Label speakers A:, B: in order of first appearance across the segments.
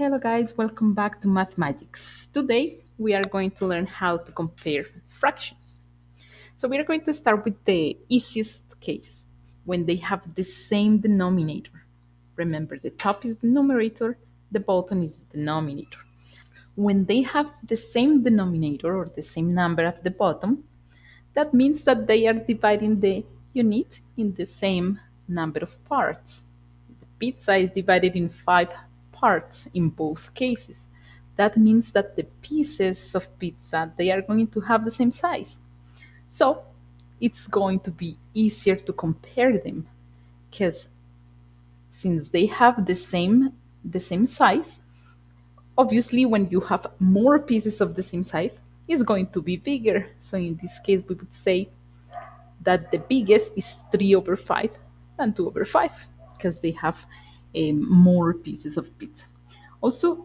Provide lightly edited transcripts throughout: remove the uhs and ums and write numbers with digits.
A: Hello guys, welcome back to Mathematics. Today we are going to learn how to compare fractions. So we are going to start with the easiest case, when they have the same denominator. Remember, the top is the numerator, the bottom is the denominator. When they have the same denominator or the same number at the bottom, that means that they are dividing the unit in the same number of parts. Pizza is divided in 5 parts in both cases. That means that the pieces of pizza, they are going to have the same size. So it's going to be easier to compare them, because since they have the same size, obviously when you have more pieces of the same size, it's going to be bigger. So in this case we would say that the biggest is 3 over 5 than 2 over 5, because they have more pieces of pizza. Also,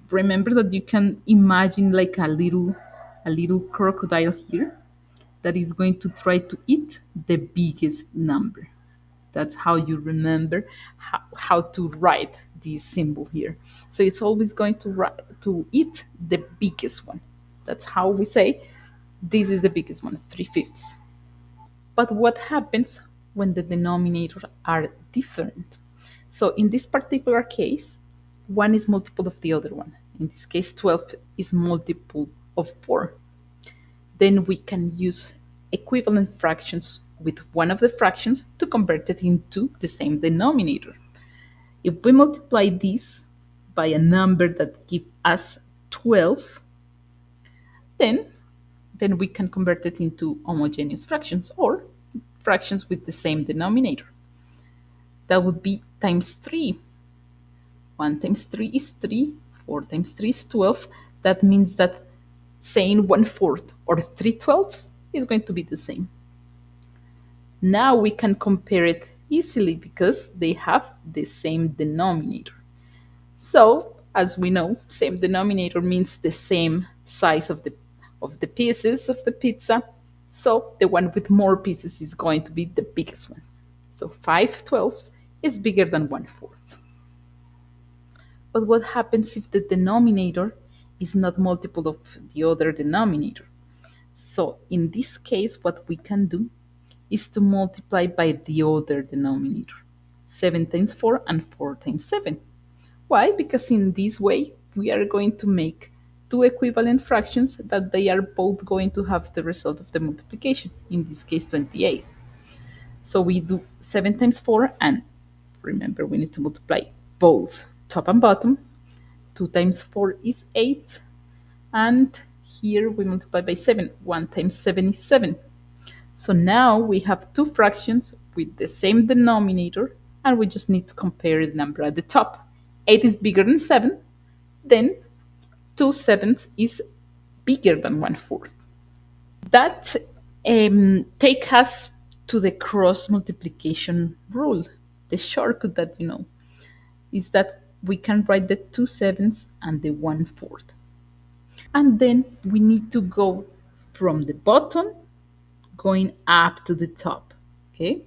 A: remember that you can imagine like a little crocodile here that is going to try to eat the biggest number. That's how you remember how to write this symbol here. So it's always going to eat the biggest one. That's how we say this is the biggest one, 3/5. But what happens when the denominators are different? So in this particular case, one is multiple of the other one. In this case, 12 is multiple of 4. Then we can use equivalent fractions with one of the fractions to convert it into the same denominator. If we multiply this by a number that gives us 12, then then we can convert it into homogeneous fractions or fractions with the same denominator. That would be times 3. 1 times 3 is 3, 4 times 3 is 12. That means that saying 1/4 or 3/12 is going to be the same. Now we can compare it easily because they have the same denominator. So, as we know, same denominator means the same size of the pieces of the pizza. So the one with more pieces is going to be the biggest one. So 5/12 is bigger than 1/4. But what happens if the denominator is not multiple of the other denominator? So in this case, what we can do is to multiply by the other denominator. 7 times 4 and 4 times 7. Why? Because in this way, we are going to make two equivalent fractions that they are both going to have the result of the multiplication, in this case 28. So we do 7 times 4, and remember we need to multiply both top and bottom. 2 times 4 is 8, and here we multiply by 7. 1 times 7 is 7. So now we have two fractions with the same denominator, and we just need to compare the number at the top. 8 is bigger than 7, then 2/7 is bigger than 1/4. That take us to the cross multiplication rule. The shortcut that you know is that we can write the 2/7 and the 1/4. And then we need to go from the bottom going up to the top, okay,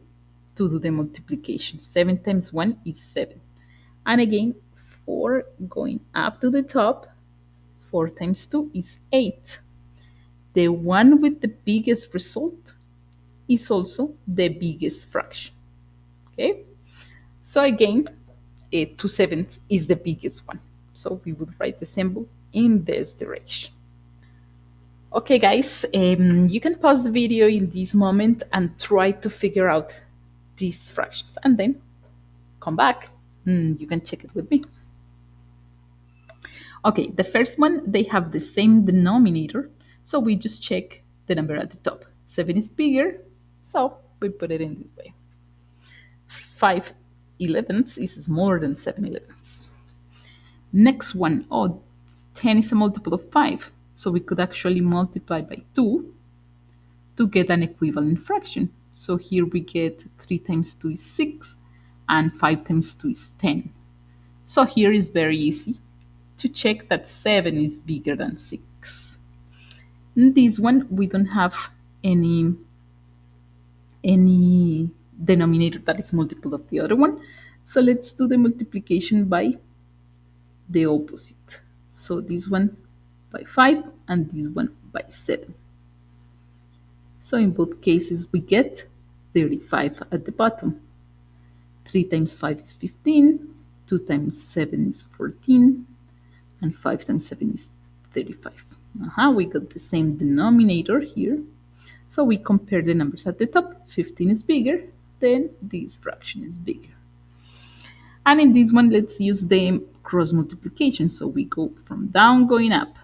A: to do the multiplication. 7 times 1 is 7. And again, 4 going up to the top, 4 times 2 is 8. The one with the biggest result is also the biggest fraction, okay? So again, 2/7 is the biggest one. So we would write the symbol in this direction. Okay, guys, you can pause the video in this moment and try to figure out these fractions and then come back. You can check it with me. Okay, the first one, they have the same denominator, so we just check the number at the top. 7 is bigger, so we put it in this way. 5/11 is smaller than 7/11. Next one, 10 is a multiple of 5, so we could actually multiply by 2 to get an equivalent fraction. So here we get 3 times 2 is 6, and 5 times 2 is 10. So here is very easy to check that 7 is bigger than 6. In this one, we don't have any denominator that is multiple of the other one. So let's do the multiplication by the opposite. So this one by 5 and this one by 7. So in both cases, we get 35 at the bottom. 3 times 5 is 15, 2 times 7 is 14, and 5 times 7 is 35. We got the same denominator here. So we compare the numbers at the top. 15 is bigger, then this fraction is bigger. And in this one, let's use the cross multiplication. So we go from down going up.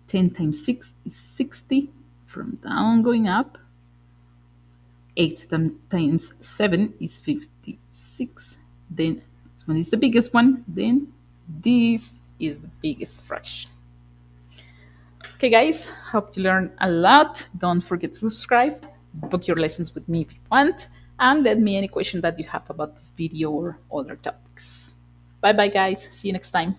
A: 10 times 6 is 60. From down going up. 8 times 7 is 56. Then this one is the biggest one. Then this is the biggest fraction. Okay, guys, hope you learned a lot. Don't forget to subscribe. Book your lessons with me if you want. And let me any question that you have about this video or other topics. Bye bye, guys. See you next time.